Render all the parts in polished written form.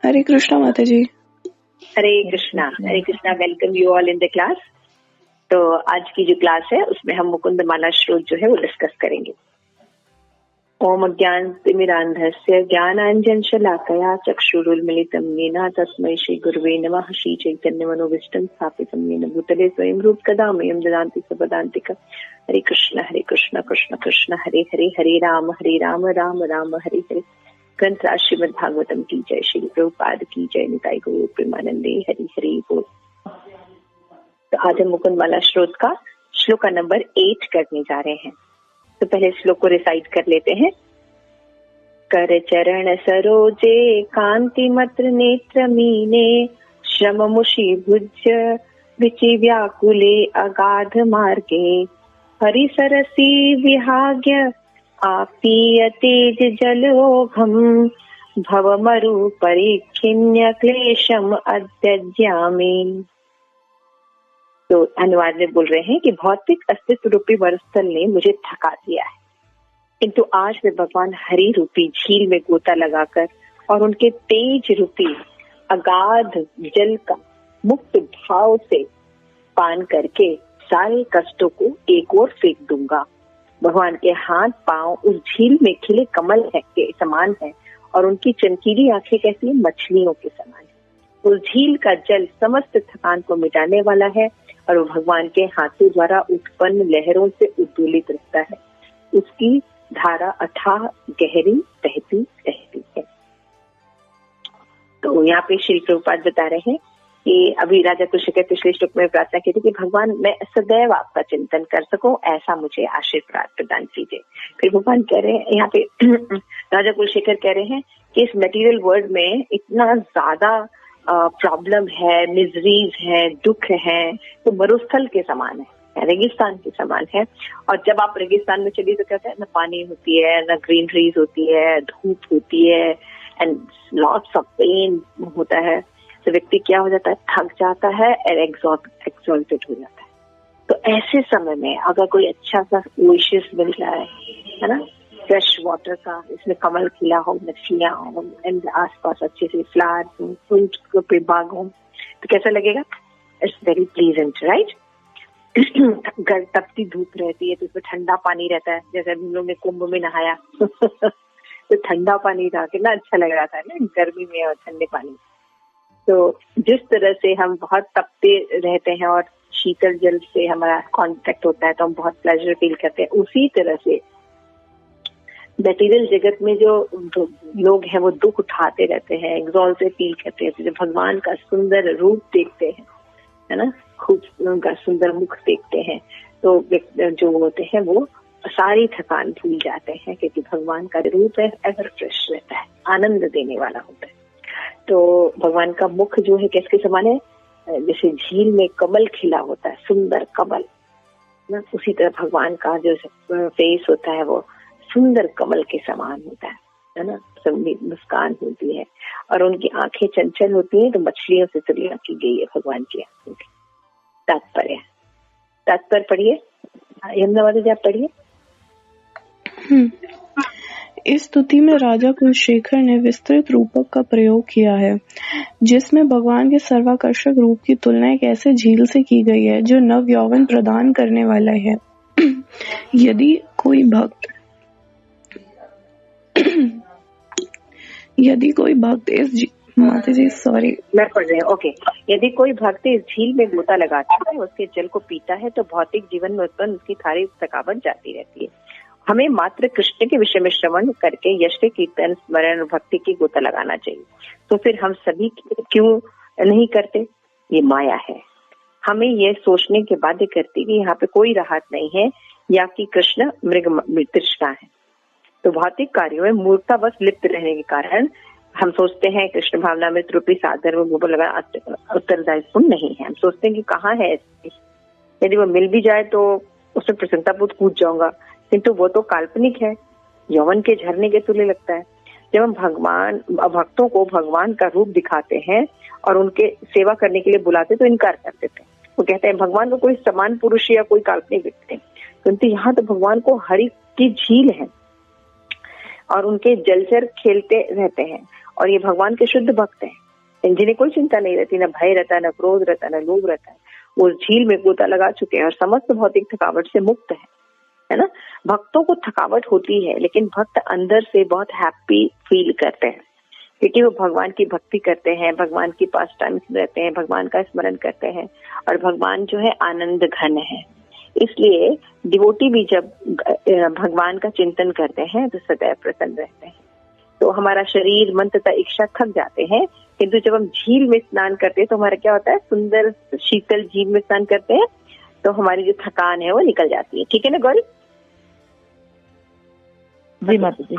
हरे कृष्णा माता जी। Hare Krishna welcome you all in the class. तो आज की जो क्लास है उसमें हम मुकुंद माला श्लोक जो है वो डिस्कस करेंगे। ओम अज्ञानतिमिरान्धस्य ज्ञानाञ्जनशलाकया चक्षुरुन्मीलितं येन तस्मै श्री गुरुवे नमः। श्री चैतन्य मनोभीष्टं स्थापितं येन भूतले स्वयं रूप कदा मह्यं ददाति सपदान्तिकम्। हरे कृष्ण कृष्ण कृष्ण हरे हरे, हरे राम राम राम हरे हरे। ग्रंथ श्रीमद् भागवतम की जय, श्री प्रभुपाद की जय, निताई गौर प्रेमानंदे, हरि हरि बोल। तो आज हम मुकुंद माला श्लोक का श्लोक नंबर 8 करने जा रहे हैं। तो पहले श्लोक को रिसाइट कर लेते हैं। कर चरण सरोजे कांति मत्र नेत्र मीने, श्रम मुषि भुज विचि व्याकुले अगाध मार्गे, हरि सरसी विहाग्य आपीय तेज जलोघम, भव मरु परिखिन्य क्लेशम अत्यज्यामि। तो अनुवाद में बोल रहे हैं कि भौतिक अस्तित्व रूपी मरुस्थल ने मुझे थका दिया है, किंतु आज मैं भगवान हरि रूपी झील में गोता लगाकर और उनके तेज रूपी अगाध जल का मुक्त भाव से पान करके सारे कष्टों को एक ओर फेंक दूंगा। भगवान के हाथ पांव उस झील में खिले कमल है के समान है और उनकी चमकीली आंखें कैसी मछलियों के समान है। उस झील का जल समस्त थकान को मिटाने वाला है और वो भगवान के हाथों द्वारा उत्पन्न लहरों से उद्दोलित रहता है। उसकी धारा अथाह गहरी बहती रहती है। तो यहाँ पे श्री प्रभुपाद बता रहे हैं कि अभी राजा कुलशेखर पिछले श्लोक में प्रार्थना की थी कि भगवान मैं सदैव आपका चिंतन कर सकूं, ऐसा मुझे आशीर्वाद प्रदान कीजिए। फिर भगवान कह रहे हैं यहाँ पे राजा कुलशेखर कह रहे हैं कि इस मटेरियल वर्ल्ड में इतना ज्यादा प्रॉब्लम है, मिजरीज है, दुख है, तो मरुस्थल के समान है, रेगिस्तान के समान है। और जब आप रेगिस्तान में चलिए तो कहते हैं ना पानी होती है, ना ग्रीनरीज होती है, धूप होती है एंड लॉट्स ऑफ पेन होता है। तो व्यक्ति क्या हो जाता है, थक जाता है और एक्सॉल्टेड हो जाता है। तो ऐसे समय में अगर कोई अच्छा सा ओएसिस मिल रहा है ना, फ्रेश वाटर का, इसमें कमल खिला हो, मछलियां हो एंड आसपास अच्छे से फ्लावर्स हो, फ्रूट पे बाग हो, तो कैसा लगेगा? It's very pleasant, right? तपती धूप रहती है तो उसमें ठंडा पानी रहता है, जैसे हम लोग ने कुंभ में नहाया तो ठंडा पानी था, कितना अच्छा लग रहा था ना गर्मी में और ठंडे पानी। तो जिस तरह से हम बहुत तपते रहते हैं और शीतल जल से हमारा कांटेक्ट होता है तो हम बहुत प्लेजर फील करते हैं, उसी तरह से मटेरियल जगत में जो लोग हैं वो दुख उठाते रहते हैं, एग्जॉल्टेड फील करते हैं। तो जब भगवान का सुंदर रूप देखते हैं, है ना, खूब उनका सुंदर मुख देखते हैं, तो जो होते हैं वो सारी थकान भूल जाते हैं, क्योंकि भगवान का रूप है एवर फ्रेश रहता है, आनंद देने वाला होता है। तो भगवान का मुख जो है किसके समान है? जैसे झील में कमल खिला होता है, सुंदर कमल ना, उसी तरह भगवान का जो फेस होता है वो सुंदर कमल के समान होता है ना, सब मुस्कान होती है और उनकी आंखें चंचल होती हैं, तो मछलियों से तुलना की गई है भगवान की आंखों की। तात्पर्य पढ़िए, यमुनावादी जी आप पढ़िए। इस स्तुति में राजा कुलशेखर ने विस्तृत रूपक का प्रयोग किया है, जिसमें भगवान के सर्वाकर्षक रूप की तुलना एक ऐसे झील से की गई है जो नव यौवन प्रदान करने वाला है। यदि कोई भक्त इस माता जी सॉरी मैं पढ़ रही हूँ, ओके। यदि कोई भक्त इस झील में गोता लगाता है, उसके जल को पीता है, तो भौतिक जीवन में उत्पन्न उसकी सारी थकावट जाती रहती है। हमें मात्र कृष्ण के विषय में श्रवण करके यश के कीर्तन, स्मरण और भक्ति की गोता लगाना चाहिए। तो फिर हम सभी क्यों नहीं करते? ये माया है, हमें यह सोचने के बाध्य करती कि यहाँ पे कोई राहत नहीं है या कि कृष्ण मृग तृष्णा है। तो भौतिक कार्यों में मूर्खतावश लिप्त रहने के कारण हम सोचते हैं कृष्ण भावना में रूपी साधन में गोबर लगा उत्तरदायित्व नहीं है। हम सोचते हैं कि कहाँ है, यदि वो मिल भी जाए तो उसमें प्रसन्नतापूर्वक कूद जाऊंगा, किंतु वो तो काल्पनिक है, यौवन के झरने के तुल्य लगता है। जब हम भक्तों को भगवान का रूप दिखाते हैं और उनके सेवा करने के लिए बुलाते तो इनकार कर देते हैं। वो कहते हैं भगवान को कोई समान पुरुष या कोई काल्पनिक व्यक्ति नहीं, किंतु यहाँ तो भगवान को हरि की झील है और उनके जलचर खेलते रहते हैं और ये भगवान के शुद्ध भक्त हैं, जिन्हें कोई चिंता नहीं रहती, न भय रहता, न क्रोध रहता, न लोभ रहता है। वो झील में गोता लगा चुके हैं और समस्त भौतिक थकावट से मुक्त है ना। भक्तों को थकावट होती है, लेकिन भक्त अंदर से बहुत हैप्पी फील करते हैं, क्योंकि वो भगवान की भक्ति करते हैं, भगवान की पास टाइम रहते हैं, भगवान का स्मरण करते हैं, और भगवान जो है आनंद घन है। इसलिए डिवोटी भी जब भगवान का चिंतन करते हैं तो सदैव प्रसन्न रहते हैं। तो हमारा शरीर, मन तथा इच्छा थक जाते हैं, किंतु जब हम झील में स्नान करते हैं तो हमारा क्या होता है, सुंदर शीतल झील में स्नान करते हैं तो हमारी जो थकान है वो निकल जाती है। ठीक है ना गौरी? जी माता जी।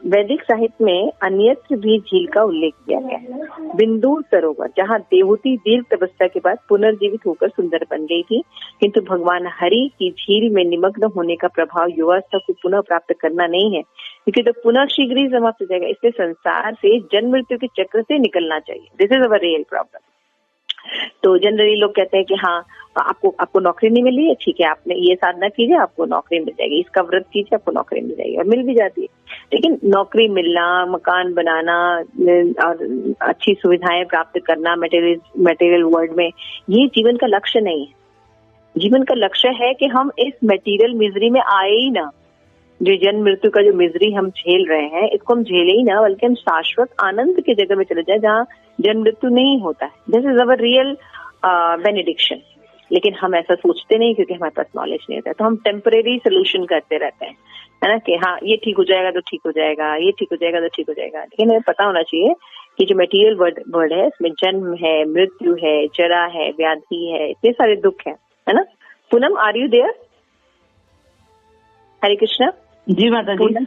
वैदिक साहित्य में अन्यत्र भी झील का उल्लेख किया गया है। बिंदु सरोवर, जहाँ देवहूति दीर्घ तपस्या के बाद पुनर्जीवित होकर सुंदर बन गई थी, किंतु भगवान हरि की झील में निमग्न होने का प्रभाव युवावस्था को पुनः प्राप्त करना नहीं है, क्योंकि तो पुनः शीघ्र ही समाप्त हो जाएगा। इसलिए संसार से जन्म मृत्यु के चक्र से निकलना चाहिए। This is our real problem. तो जनरली लोग कहते हैं कि हाँ, आपको नौकरी नहीं मिली है, ठीक है, आपने ये साधना कीजिए, आपको नौकरी मिल जाएगी, इसका व्रत कीजिए, आपको नौकरी मिल जाएगी, और मिल भी जाती है। लेकिन नौकरी मिलना, मकान बनाना और अच्छी सुविधाएं प्राप्त करना मटेरियल वर्ल्ड में, ये जीवन का लक्ष्य नहीं है। जीवन का लक्ष्य है कि हम इस मटेरियल मिजरी में आए ही ना, जो जन्म मृत्यु का जो मिजरी हम झेल रहे हैं, इसको हम झेले ही ना, बल्कि हम शाश्वत आनंद की जगह में चले जाए जहाँ जन्म मृत्यु नहीं होता है। This is our real benediction. लेकिन हम ऐसा सोचते नहीं, क्योंकि हमारे पास नॉलेज नहीं होता है। तो हम टेम्परेरी सोल्यूशन करते रहते हैं, है ना, कि हाँ ये ठीक हो जाएगा तो ठीक हो जाएगा, ये ठीक हो जाएगा तो ठीक हो जाएगा। लेकिन हमें पता होना चाहिए कि जो मटेरियल वर्ल्ड है, इसमें जन्म है, मृत्यु है, जरा है, व्याधि है, इतने सारे दुख है ना। Poonam, are you there? Hare Krishna. जी माता जी।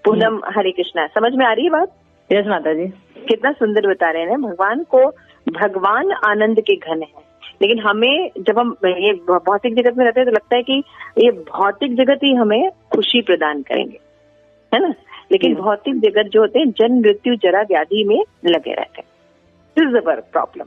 पूनम, हरे कृष्णा। समझ में आ रही है बात? यस माता जी। कितना सुंदर बता रहे हैं भगवान को। भगवान आनंद के घन है, लेकिन हमें जब हम ये भौतिक जगत में रहते हैं तो लगता है कि ये भौतिक जगत ही हमें खुशी प्रदान करेंगे, है ना। लेकिन भौतिक जगत जो होते हैं, जन्म मृत्यु जरा व्याधि में लगे रहते हैं। This is our problem.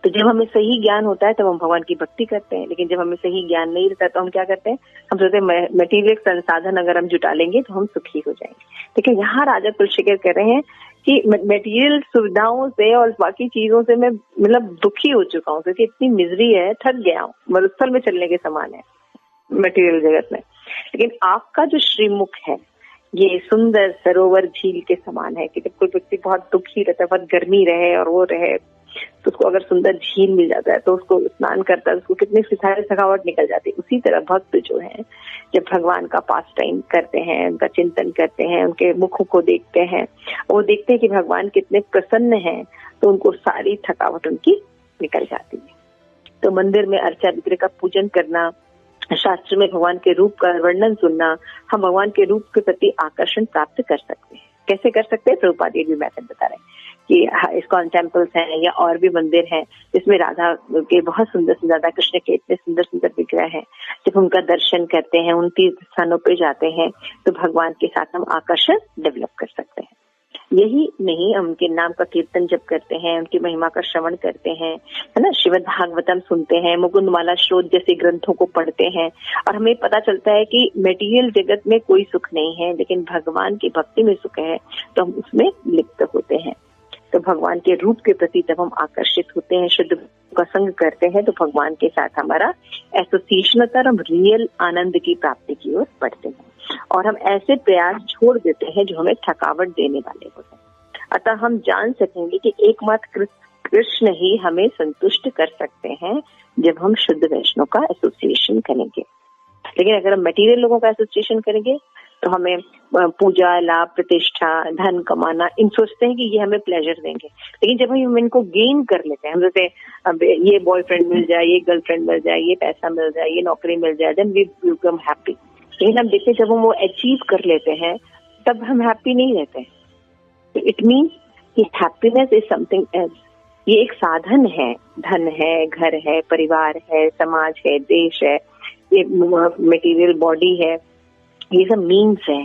तो जब हमें सही ज्ञान होता है तब हम भगवान की भक्ति करते हैं, लेकिन जब हमें सही ज्ञान नहीं रहता तो हम क्या करते हैं, हम सोचते हैं मटेरियल संसाधन अगर हम जुटा लेंगे तो हम सुखी हो जाएंगे। लेकिन यहाँ राजा कुलशेखर कह रहे हैं कि मटेरियल सुविधाओं से और बाकी चीजों से मैं मतलब दुखी हो चुका हूँ, क्योंकि इतनी मिजरी है, थक गया हूँ, मरुस्थल में चलने के समान है मटेरियल जगत में। लेकिन आपका जो श्रीमुख है ये सुंदर सरोवर झील के समान है, कि जब कोई व्यक्ति बहुत दुखी रहता है, बहुत गर्मी रहे और वो रहे, तो उसको अगर सुंदर झील मिल जाता है तो उसको स्नान करता है, उसको कितनी सारी थकावट निकल जाती है। उसी तरह भक्त जो है जब भगवान का पास टाइम करते हैं, उनका चिंतन करते हैं, उनके मुख को देखते हैं, वो देखते हैं कि भगवान कितने प्रसन्न हैं, तो उनको सारी थकावट उनकी निकल जाती है। तो मंदिर में अर्चा विग्रह का पूजन करना, शास्त्र में भगवान के रूप का वर्णन सुनना, हम भगवान के रूप के प्रति आकर्षण प्राप्त कर सकते हैं। कैसे कर सकते हैं? प्रभुपाद ये भी मेथड बता रहे हैं कि इस्कॉन टेम्पल्स हैं या और भी मंदिर हैं जिसमें राधा के बहुत सुंदर से राधा कृष्ण के इतने सुंदर सुंदर विग्रह हैं। जब उनका दर्शन करते हैं, उन तीर्थ स्थानों पर जाते हैं, तो भगवान के साथ हम आकर्षण डेवलप कर सकते हैं। यही नहीं, हम उनके नाम का कीर्तन जब करते हैं, उनकी महिमा का श्रवण करते हैं, है ना, श्रीमद् भागवतम सुनते हैं, मुकुंदमाला श्रोत जैसे ग्रंथों को पढ़ते हैं, और हमें पता चलता है कि मटेरियल जगत में कोई सुख नहीं है, लेकिन भगवान की भक्ति में सुख है, तो हम उसमें लिप्त होते हैं। तो भगवान के रूप के प्रति जब हम आकर्षित होते हैं, शुद्ध का संग करते हैं, तो भगवान के साथ हमारा एसोसिएशन होता है, हम रियल आनंद की प्राप्ति की ओर बढ़ते हैं, और हम ऐसे प्रयास छोड़ देते हैं जो हमें थकावट देने वाले होते हैं। अतः हम जान सकेंगे कि एकमात्र कृष्ण ही हमें संतुष्ट कर सकते हैं जब हम शुद्ध वैष्णव का एसोसिएशन करेंगे। लेकिन अगर हम मटेरियल लोगों का एसोसिएशन करेंगे तो हमें पूजा, लाभ, प्रतिष्ठा, धन कमाना, इन सोचते हैं कि ये हमें प्लेजर देंगे। लेकिन जब हम इनको गेन कर लेते हैं, हम जैसे अब ये बॉयफ्रेंड मिल जाए, ये गर्लफ्रेंड मिल जाए, ये पैसा मिल जाए, ये नौकरी मिल जाए, देन वी बिकम हैप्पी। लेकिन हम देखते हैं जब हम वो अचीव कर लेते हैं तब हम हैप्पी नहीं रहते हैं। तो इट मीन्स कि हैप्पीनेस इज समथिंग एल्स। ये एक साधन है, धन है, घर है, परिवार है, समाज है, देश है, ये मटेरियल बॉडी है, ये सब मीन्स है,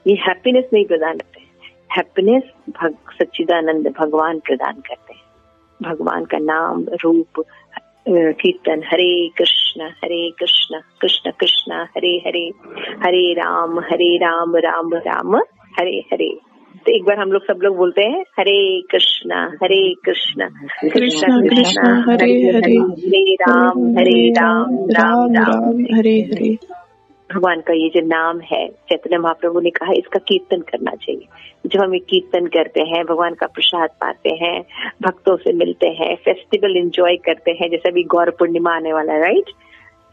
ये हैप्पीनेस नहीं प्रदान करते हैं। हैप्पीनेस सच्चिदानंद भगवान प्रदान करते हैं। भगवान का नाम, रूप, कीर्तन, हरे कृष्ण कृष्ण कृष्ण हरे हरे, हरे राम राम राम हरे हरे, तो एक बार हम लोग सब लोग बोलते हैं हरे कृष्णा कृष्णा कृष्णा कृष्णा हरे हरे हरे राम राम राम हरे हरे। भगवान का ये जो नाम है, चैतन्य महाप्रभु ने कहा इसका कीर्तन करना चाहिए। जब हम ये कीर्तन करते हैं, भगवान का प्रसाद पाते हैं, भक्तों से मिलते हैं, फेस्टिवल एंजॉय करते हैं, जैसे अभी गौर पूर्णिमा आने वाला है, राइट?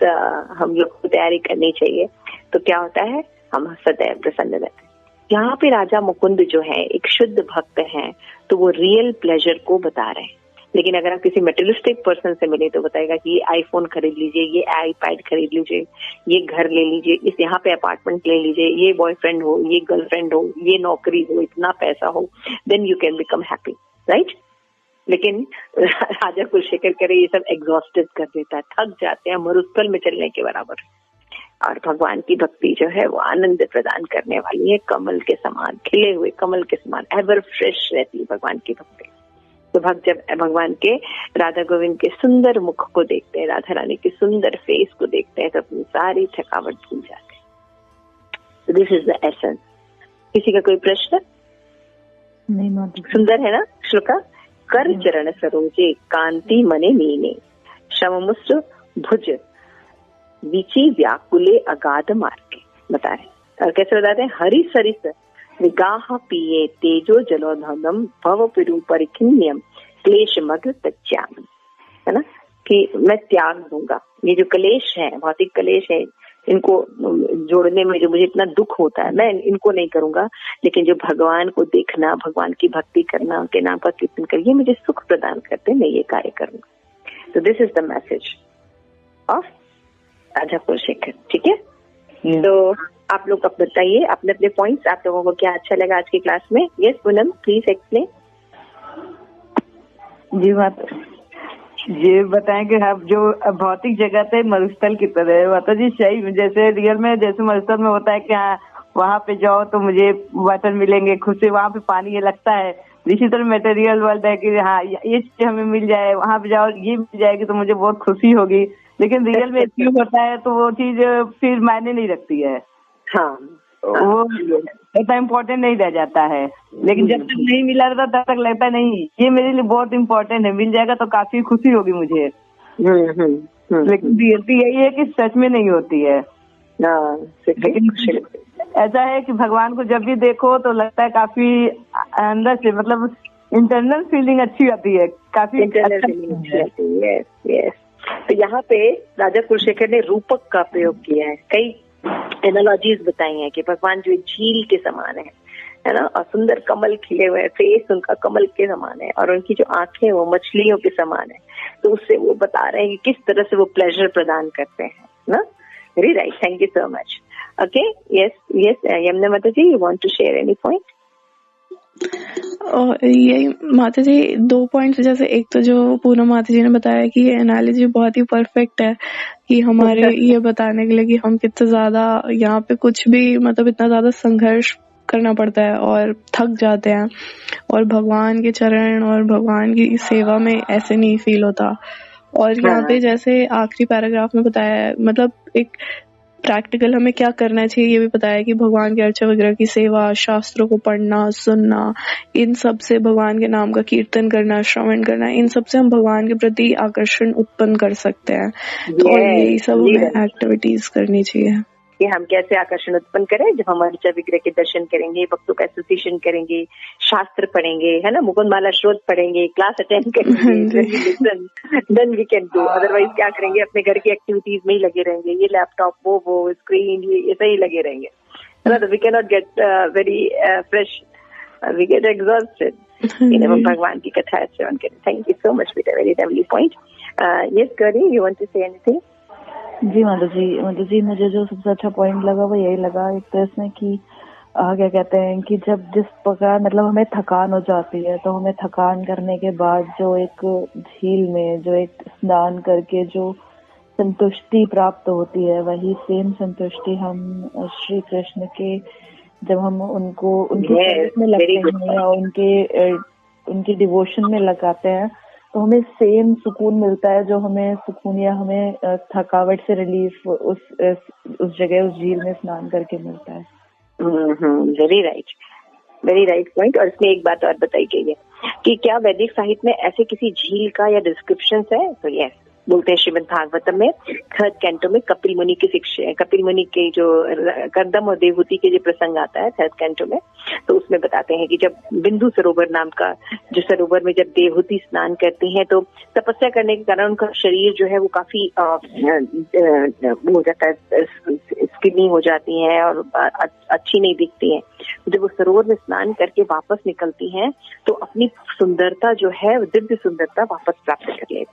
तो हम लोग को तैयारी करनी चाहिए। तो क्या होता है, हम सदैव प्रसन्न रहते हैं। यहाँ पे राजा मुकुंद जो है एक शुद्ध भक्त हैं, तो वो रियल प्लेजर को बता रहे हैं। लेकिन अगर आप किसी मेटेरियलिस्टिक पर्सन से मिले तो बताएगा कि ये आईफोन खरीद लीजिए, ये आईपैड खरीद लीजिए, ये घर ले लीजिए, इस यहाँ पे अपार्टमेंट ले लीजिए, ये बॉयफ्रेंड हो, ये गर्लफ्रेंड हो, ये नौकरी हो, इतना पैसा हो, then you can become happy, right? लेकिन राजा कुलशेखर करे ये सब एग्जॉस्टेड कर देता है, थक जाते हैं, मरुस्थल में चलने के बराबर। और भगवान की भक्ति जो है वो आनंद प्रदान करने वाली है, कमल के समान, खिले हुए कमल के समान एवर फ्रेश रहती है भगवान की भक्ति। तो भक्त जब भगवान के राधा गोविंद के सुंदर मुख को देखते हैं, राधा रानी के सुंदर फेस को देखते हैं, तो अपनी सारी थकावट भूल जाते हैं। This is the essence. किसी का कोई प्रश्न? नहीं, सुंदर है ना श्लोका? कर चरण सरोजे कांति मने मीने, शममुष्ट भुज विचि व्याकुले अगाध मार्गे। बता रहे, और कैसे बताते हैं? हरि सरिस विगाह पिए तेजो जलोधम भव पिरु परिखिन्यम क्लेश मग्न तच्याम। है ना, कि मैं त्याग दूंगा ये जो कलेश है, भौतिक कलेश है, इनको जोड़ने में जो मुझे इतना दुख होता है, मैं इनको नहीं करूंगा। लेकिन जो भगवान को देखना, भगवान की भक्ति करना, उनके नाम पर कीर्तन कर, ये मुझे सुख प्रदान करते हैं, मैं ये कार्य करूंगा। तो this is the message of Raja Kulashekhar. ठीक है, तो आप लोग अब बताइए अपने अपने पॉइंट्स, आप लोगों को क्या अच्छा लगा आज की क्लास में? Yes Poonam, please explain. जी माता, ये बताएं कि आप जो भौतिक जगत है मरुस्थल की तरह है माता जी, सही जैसे रियल में जैसे मरुस्थल में होता है कि हाँ वहाँ पे जाओ तो मुझे वाटर मिलेंगे, खुद से वहाँ पे पानी ये लगता है, इसी तरह मटेरियल वर्ल्ड है कि हाँ ये चीज हमें मिल जाए, वहाँ पे जाओ ये मिल जाएगी तो मुझे बहुत खुशी होगी। लेकिन रियल में क्यों होता है तो वो चीज फिर मायने नहीं रखती है। हाँ, वो इतना इम्पोर्टेंट नहीं रह जाता है। लेकिन जब तक नहीं मिला रहता तब तक लगता नहीं ये मेरे लिए बहुत इम्पोर्टेंट है, मिल जाएगा तो काफी खुशी होगी मुझे। लेकिन रियलिटी यही है कि सच में नहीं होती है। लेकिन ऐसा है कि भगवान को जब भी देखो तो लगता है काफी अंदर से, मतलब इंटरनल फीलिंग अच्छी आती है, काफी इंटरनल फीलिंग अच्छी आती है। यस, तो यहाँ पे राजा कुलशेखर ने रूपक का प्रयोग किया है, कई एनालॉजीज बताई हैं कि भगवान जो झील के समान है ना, और सुंदर कमल खिले हुए, फेस उनका कमल के समान है, और उनकी जो आंखें वो मछलियों के समान है। तो उससे वो बता रहे हैं कि किस तरह से वो प्लेजर प्रदान करते हैं ना। Very right, thank you so much. Okay, yes yes Yamuna माता जी, you want to share any point? और यही माता जी 2 पॉइंट्स, जैसे एक तो जो पूनम माता जी ने बताया कि ये एनालॉजी बहुत ही परफेक्ट है कि हमारे ये बताने के लिए कि हम कितना ज्यादा यहाँ पे कुछ भी, मतलब इतना ज्यादा संघर्ष करना पड़ता है और थक जाते हैं, और भगवान के चरण और भगवान की सेवा में ऐसे नहीं फील होता। और यहाँ पे जैसे आखिरी पैराग्राफ में बताया है, मतलब एक प्रैक्टिकल हमें क्या करना चाहिए ये भी बताया कि भगवान के अर्चा वगैरह की सेवा, शास्त्रों को पढ़ना सुनना, इन सब से, भगवान के नाम का कीर्तन करना, श्रवण करना, इन सब से हम भगवान के प्रति आकर्षण उत्पन्न कर सकते हैं। तो यही सब हमें एक्टिविटीज करनी चाहिए कि हम कैसे आकर्षण उत्पन्न करें। जब हम अर्चा विग्रह के दर्शन करेंगे, भक्तों का एसोसिएशन करेंगे, शास्त्र पढ़ेंगे, है ना, मुकुंद माला श्रोत पढ़ेंगे, क्लास अटेंड करेंगे, then we can do. Otherwise क्या करेंगे, अपने घर की एक्टिविटीज में ही लगे रहेंगे, ये लैपटॉप, वो स्क्रीन, ये ऐसे ही लगे रहेंगे, है ना। तो we can not get very fresh, we get exhausted. भगवान की कथा श्रवण करें। थैंक यू सो मच बेटा, very lovely point. Yes Gauri, you want to say anything? जी माता जी, मुझे जो सबसे अच्छा पॉइंट लगा वो यही लगा एक तो इसमें कि क्या कहते हैं कि जब जिस प्रकार मतलब हमें थकान हो जाती है तो हमें थकान करने के बाद जो एक झील में जो एक स्नान करके जो संतुष्टि प्राप्त होती है, वही सेम संतुष्टि हम श्री कृष्ण के जब हम उनको उनके सर्विस में लगते हैं या उनके डिवोशन में लगाते हैं तो हमें सेम सुकून मिलता है जो हमें सुकून या हमें थकावट से रिलीफ उस जगह, उस झील में स्नान करके मिलता है। Very right. Very right point. और इसमें एक बात और बताई गई है कि क्या वैदिक साहित्य में ऐसे किसी झील का या डिस्क्रिप्शन है? तो यस, बोलते हैं श्रीमद् भागवतम में 3rd कैंटो में कपिल मुनि की शिक्षा, कपिल मुनि के जो कर्दम और देवहूति के जो प्रसंग आता है 3rd कैंटो में, तो उसमें बताते हैं कि जब बिंदु सरोवर नाम का जो सरोवर में जब देवहूति स्नान करती हैं तो तपस्या करने के कारण उनका शरीर जो है वो काफी हो जाता है, स्किनी हो जाती है और अच्छी नहीं दिखती हैं। जब वो सरोवर में स्नान करके वापस निकलती हैं तो अपनी सुंदरता जो है, दिव्य सुंदरता वापस प्राप्त कर लेती।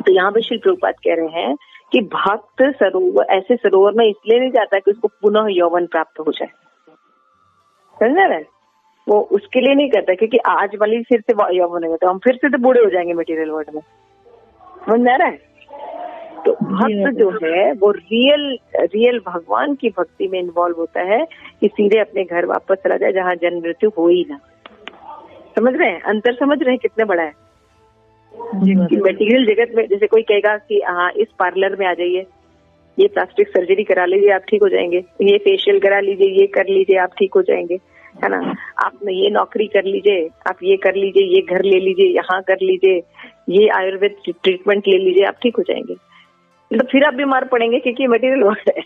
तो यहाँ पे श्री प्रभुपाद कह रहे हैं कि भक्त सरोवर, ऐसे सरोवर में इसलिए नहीं जाता कि उसको पुनः यौवन प्राप्त हो जाए, समझ रहे हैं? वो उसके लिए नहीं करता क्योंकि आज वाली फिर से यौवन हो तो हम फिर से तो बूढ़े हो जाएंगे मटेरियल वर्ल्ड में, समझ रहा है? तो भक्त जो है वो रियल भगवान की भक्ति में इन्वॉल्व होता है कि सीधे अपने घर वापस चला जाए जहाँ जन्म मृत्यु हो ही ना। समझ रहे हैं? अंतर समझ रहे हैं कितना बड़ा है? मटेरियल जगत में जैसे कोई कहेगा कि हाँ इस पार्लर में आ जाइए, ये प्लास्टिक सर्जरी करा लीजिए आप ठीक हो जाएंगे, ये फेशियल करा लीजिए, ये कर लीजिए आप ठीक हो जाएंगे, है ना? आप ये नौकरी कर लीजिए, आप ये कर लीजिए, ये घर ले लीजिए, यहाँ कर लीजिए, ये आयुर्वेद ट्रीटमेंट ले लीजिए, आप ठीक हो जाएंगे। तो फिर आप बीमार पड़ेंगे क्योंकि मटेरियल वर्ल्ड है।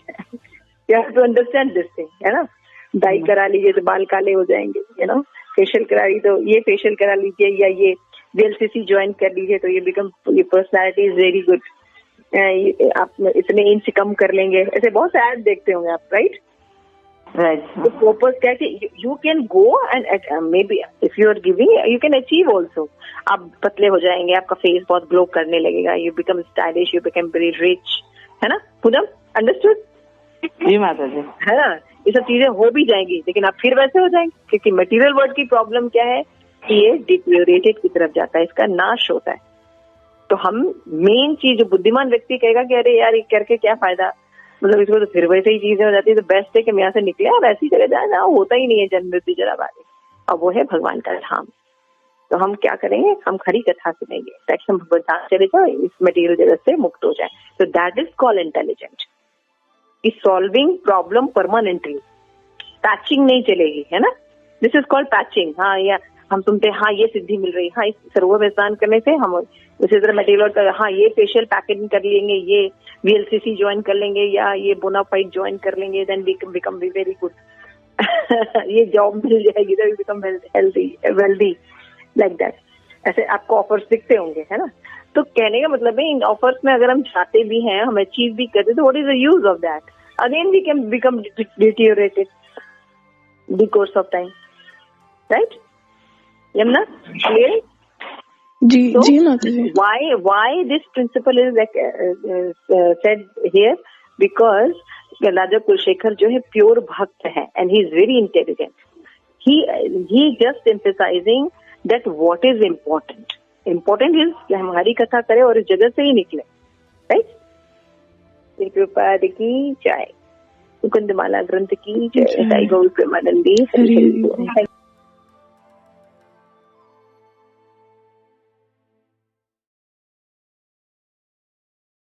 You have to understand this thing, है ना? डाई करा लीजिए तो बाल काले हो जाएंगे, यू नो, फेशियल करा लीजिए तो ये फेशियल करा लीजिए या ये VLCC ज्वाइन कर लीजिए तो ये पर्सनैलिटी इज वेरी गुड, आप इतने इंच कम कर लेंगे, ऐसे बहुत से ऐड देखते होंगे आप, राइट? तो पर्पस क्या है कि you can go and may be if you are giving you can achieve also. आप पतले हो जाएंगे, आपका फेस बहुत ग्लो करने लगेगा, you become stylish, you become very rich, है ना? पूनम, अंडरस्टूड? जी माता जी, है ना? ये सब चीजें हो भी जाएंगी लेकिन आप फिर वैसे हो जाएंगे क्योंकि मटेरियल वर्ल्ड की प्रॉब्लम क्या है कि ये डिटेरियोरेटेड की तरफ जाता है, इसका नाश होता है। तो हम मेन चीज, जो बुद्धिमान व्यक्ति कहेगा कि अरे यार ये करके क्या फायदा, मतलब इसको तो फिर वैसे ही चीजें हो जाती है, तो बेस्ट है कि मैं यहाँ से निकले और ऐसी जगह जाए ना होता ही नहीं है जन्म मृत्यु जरा बारी, और वो है भगवान का धाम। तो हम क्या करेंगे? हम खरी कथा सुनेंगे ताकि हम भगवान धाम चले जाए, इस मटेरियल जगत से मुक्त हो जाए। तो that is called intelligent, is solving problem permanently. Patching नहीं चलेगी, है ना? This is called patching. हाँ, या हम सुनते हैं हाँ ये सिद्धि मिल रही, हाँ इस सरोवर में स्नान करने से हम उसी तरह मटेरियल का, हाँ ये फेशियल पैकेजिंग कर लेंगे, ये VLCC ज्वाइन कर लेंगे या ये बोनाफाइड ज्वाइन कर लेंगे, देन बिकम वेरी गुड। ये जॉब मिल जाएगी तो बिकम वेल्दी, लाइक दैट। ऐसे आपको ऑफर्स दिखते होंगे, है ना? तो कहने का मतलब है इन ऑफर्स में अगर हम चाहते भी हैं, हम अचीव भी करते, तो what is the use of that? Again we can become deteriorated the course of time, right? Yamuna, clear? जी So, जी माता जी। why this principle is like said here? Because राजा कुलशेखर जो है प्योर भक्त है and he is very intelligent. He just emphasizing that what is important. Important is कि हम हरी कथा करें और इस जगत से ही निकले, right? श्री प्रभुपाद की जय, मुकुंदमाला ग्रंथ की जय, साई गौर प्रेमानंदी।